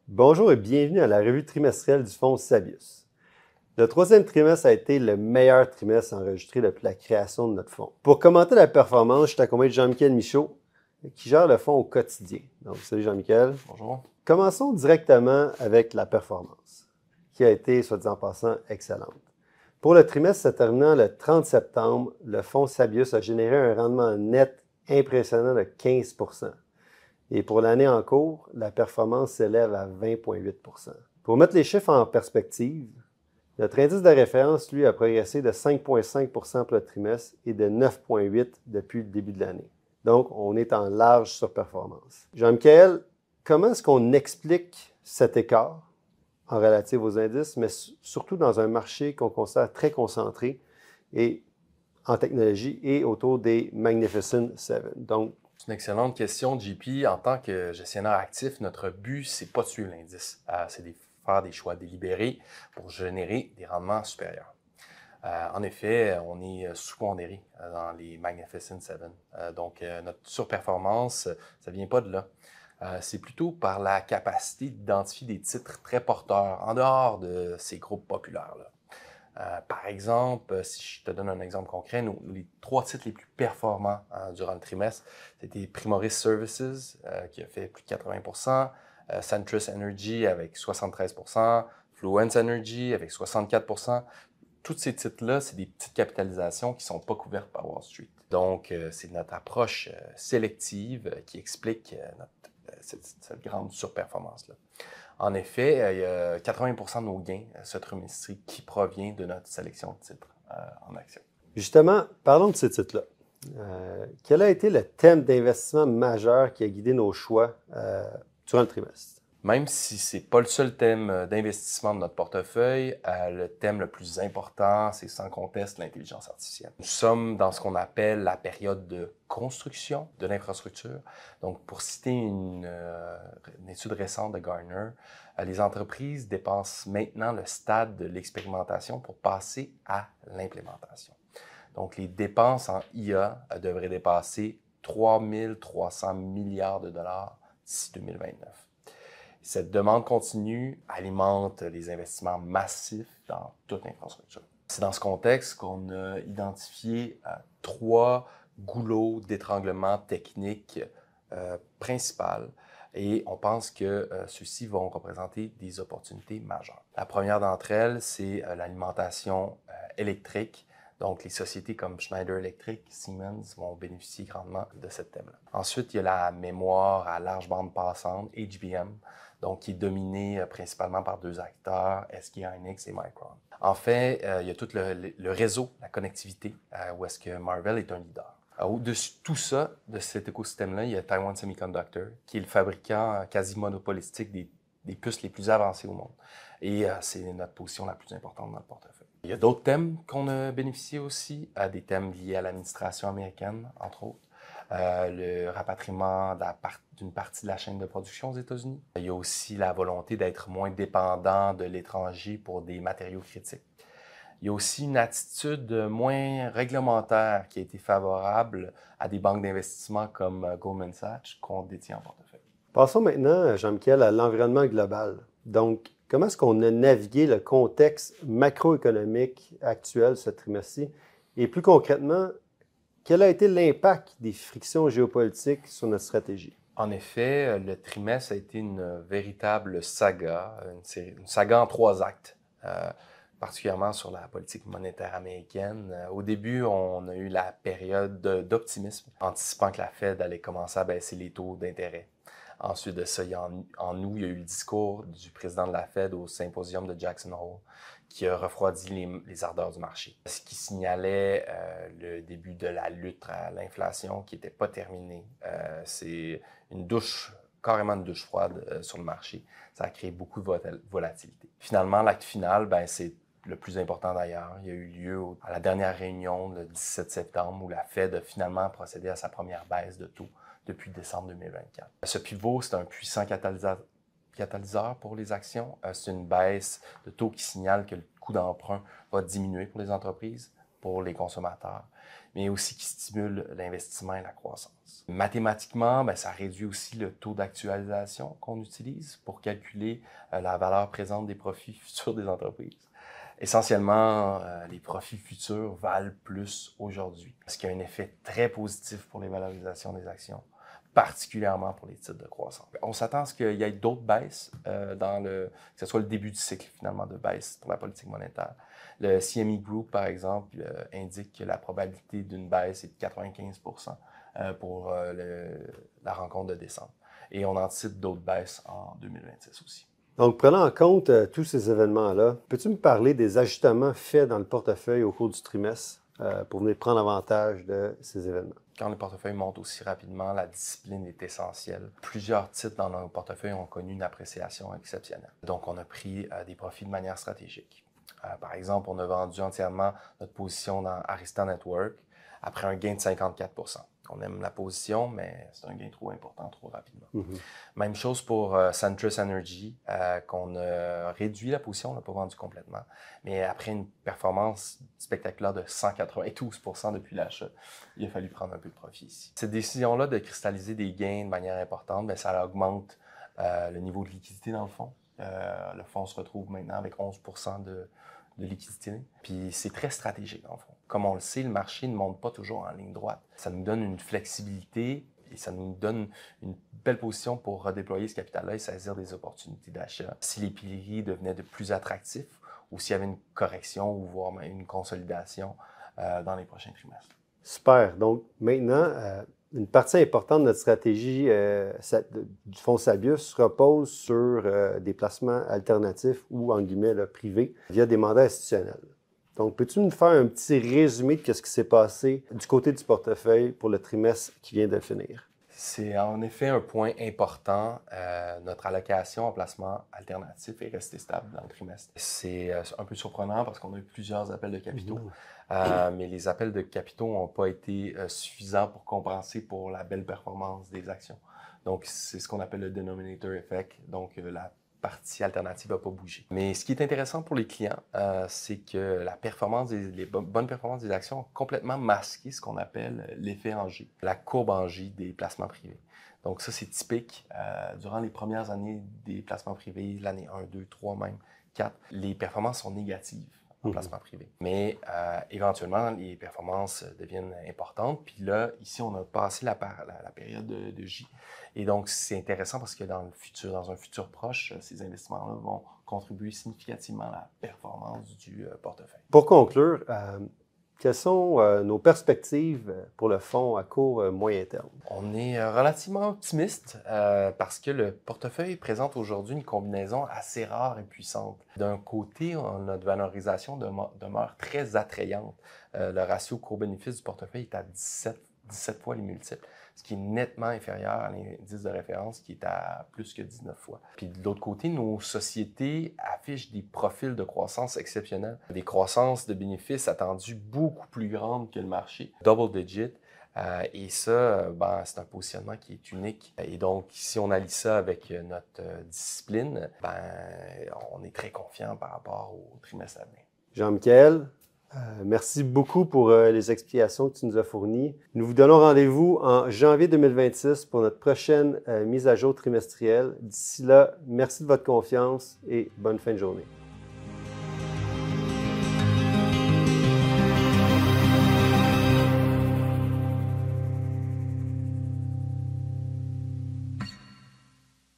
Bonjour et bienvenue à la revue trimestrielle du Fonds Sabius. Le troisième trimestre a été le meilleur trimestre enregistré depuis la création de notre fonds. Pour commenter la performance, je suis accompagné de Jean-Michel Michaud, qui gère le fonds au quotidien. Donc, salut Jean-Michel. Bonjour. Commençons directement avec la performance, qui a été, soit dit en passant, excellente. Pour le trimestre se terminant le 30 septembre, le fonds Sabius a généré un rendement net impressionnant de 15 %. Et pour l'année en cours, la performance s'élève à 20,8 %. Pour mettre les chiffres en perspective, notre indice de référence, lui, a progressé de 5,5 % pour le trimestre et de 9,8 % depuis le début de l'année. Donc, on est en large surperformance. Jean-Michel, comment est-ce qu'on explique cet écart en relatif aux indices, mais surtout dans un marché qu'on considère très concentré et en technologie et autour des Magnificent Seven? Donc, C'est une excellente question, JP. En tant que gestionnaire actif, notre but, c'est pas de suivre l'indice. C'est de faire des choix délibérés pour générer des rendements supérieurs. En effet, on est sous-pondéré dans les Magnificent Seven. Donc, notre surperformance, ça vient pas de là. C'est plutôt par la capacité d'identifier des titres très porteurs en dehors de ces groupes populaires-là. Par exemple, si je te donne un exemple concret, les 3 titres les plus performants durant le trimestre, c'était Primoris Services qui a fait plus de 80 Centrus Energy avec 73 Fluence Energy avec 64 Tous ces titres-là, c'est des petites capitalisations qui ne sont pas couvertes par Wall Street. Donc, c'est notre approche sélective qui explique cette grande surperformance-là. En effet, il y a 80 de nos gains ce trimestre qui provient de notre sélection de titres en action. Justement, parlons de ces titres-là. Quel a été le thème d'investissement majeur qui a guidé nos choix durant le trimestre? Même si ce n'est pas le seul thème d'investissement de notre portefeuille, le thème le plus important, c'est sans conteste l'intelligence artificielle. Nous sommes dans ce qu'on appelle la période de construction de l'infrastructure. Donc, pour citer une étude récente de Gartner, les entreprises dépensent maintenant le stade de l'expérimentation pour passer à l'implémentation. Donc, les dépenses en IA devraient dépasser 3 300 milliards de dollars d'ici 2029. Cette demande continue alimente les investissements massifs dans toute l'infrastructure. C'est dans ce contexte qu'on a identifié 3 goulots d'étranglement techniques principales et on pense que ceux-ci vont représenter des opportunités majeures. La première d'entre elles, c'est l'alimentation électrique. Donc, les sociétés comme Schneider Electric, Siemens vont bénéficier grandement de ce thème-là. Ensuite, il y a la mémoire à large bande passante, HBM, donc qui est dominée principalement par 2 acteurs, SK hynix et Micron. En fait, il y a tout le réseau, la connectivité, où est-ce que Marvell est un leader. Au-dessus de tout ça, de cet écosystème-là, il y a Taiwan Semiconductor, qui est le fabricant quasi monopolistique des puces les plus avancées au monde. Et c'est notre position la plus importante dans le portefeuille. Il y a d'autres thèmes qu'on a bénéficié aussi, des thèmes liés à l'administration américaine, entre autres. Le rapatriement d'une partie de la chaîne de production aux États-Unis. Il y a aussi la volonté d'être moins dépendant de l'étranger pour des matériaux critiques. Il y a aussi une attitude moins réglementaire qui a été favorable à des banques d'investissement comme Goldman Sachs qu'on détient en portefeuille. Passons maintenant, Jean-Michel, à l'environnement global. Donc, comment est-ce qu'on a navigué le contexte macroéconomique actuel ce trimestre-ci? Et plus concrètement, quel a été l'impact des frictions géopolitiques sur notre stratégie? En effet, le trimestre a été une véritable saga, une saga en 3 actes, particulièrement sur la politique monétaire américaine. Au début, on a eu la période d'optimisme, anticipant que la Fed allait commencer à baisser les taux d'intérêt. Ensuite de ça, en août, il y a eu le discours du président de la Fed au symposium de Jackson Hole qui a refroidi les ardeurs du marché. Ce qui signalait le début de la lutte à l'inflation qui n'était pas terminée. C'est carrément une douche froide sur le marché. Ça a créé beaucoup de volatilité. Finalement, l'acte final, c'est le plus important d'ailleurs. Il y a eu lieu à la dernière réunion le 17 septembre où la Fed a finalement procédé à sa première baisse de taux depuis décembre 2024. Ce pivot, c'est un puissant catalyseur pour les actions. C'est une baisse de taux qui signale que le coût d'emprunt va diminuer pour les entreprises, pour les consommateurs, mais aussi qui stimule l'investissement et la croissance. Mathématiquement, ben, ça réduit aussi le taux d'actualisation qu'on utilise pour calculer la valeur présente des profits futurs des entreprises. Essentiellement, les profits futurs valent plus aujourd'hui, ce qui a un effet très positif pour les valorisations des actions, particulièrement pour les titres de croissance. On s'attend à ce qu'il y ait d'autres baisses, que ce soit le début du cycle finalement de baisse pour la politique monétaire. Le CME Group, par exemple, indique que la probabilité d'une baisse est de 95% pour la rencontre de décembre. Et on anticipe d'autres baisses en 2026 aussi. Donc, prenant en compte tous ces événements-là, peux-tu me parler des ajustements faits dans le portefeuille au cours du trimestre pour venir prendre avantage de ces événements? Quand le portefeuille monte aussi rapidement, la discipline est essentielle. Plusieurs titres dans nos portefeuilles ont connu une appréciation exceptionnelle. Donc, on a pris des profits de manière stratégique. Par exemple, on a vendu entièrement notre position dans Arista Network après un gain de 54%. On aime la position, mais c'est un gain trop important, trop rapidement. Même chose pour Centrus Energy, qu'on a réduit la position, on l'a pas vendu complètement. Mais après une performance spectaculaire de 192% depuis l'achat, il a fallu prendre un peu de profit ici. Cette décision-là de cristalliser des gains de manière importante, bien, ça augmente le niveau de liquidité dans le fonds. Le fonds se retrouve maintenant avec 11% de liquidité. Puis c'est très stratégique, dans le fond. Comme on le sait, le marché ne monte pas toujours en ligne droite. Ça nous donne une flexibilité et ça nous donne une belle position pour redéployer ce capital-là et saisir des opportunités d'achat. Si les piliers devenaient de plus attractifs ou s'il y avait une correction ou voire même une consolidation dans les prochains trimestres. Super. Donc, maintenant, une partie importante de notre stratégie du fonds Sabius repose sur des placements alternatifs ou, en guillemets, là, privés via des mandats institutionnels. Donc, peux-tu nous faire un petit résumé de ce qui s'est passé du côté du portefeuille pour le trimestre qui vient de finir? C'est en effet un point important. Notre allocation en placement alternatif est restée stable dans le trimestre. C'est un peu surprenant parce qu'on a eu plusieurs appels de capitaux, mais les appels de capitaux n'ont pas été suffisants pour compenser pour la belle performance des actions. Donc, c'est ce qu'on appelle le denominator effect. Donc, la partie alternative n'a pas bougé. Mais ce qui est intéressant pour les clients, c'est que les bonnes performances des actions ont complètement masqué ce qu'on appelle l'effet en G, la courbe en G des placements privés. Donc ça, c'est typique. Durant les premières années des placements privés, l'année 1, 2, 3 même, 4, les performances sont négatives en placement privé. Mais éventuellement, les performances deviennent importantes. Puis là, ici, on a passé la période de J. Et donc, c'est intéressant parce que dans un futur proche, ces investissements-là vont contribuer significativement à la performance du portefeuille. Pour conclure, quelles sont nos perspectives pour le fonds à court moyen terme? On est relativement optimiste parce que le portefeuille présente aujourd'hui une combinaison assez rare et puissante. D'un côté, notre valorisation demeure très attrayante. Le ratio court-bénéfice du portefeuille est à 17 fois les multiples, ce qui est nettement inférieur à l'indice de référence qui est à plus que 19 fois. Puis de l'autre côté, nos sociétés affichent des profils de croissance exceptionnels, des croissances de bénéfices attendues beaucoup plus grandes que le marché, double digit. Et ça, c'est un positionnement qui est unique. Et donc, si on allie ça avec notre discipline, on est très confiant par rapport au trimestre à venir. Jean-Michel, merci beaucoup pour les explications que tu nous as fournies. Nous vous donnons rendez-vous en janvier 2026 pour notre prochaine mise à jour trimestrielle. D'ici là, merci de votre confiance et bonne fin de journée.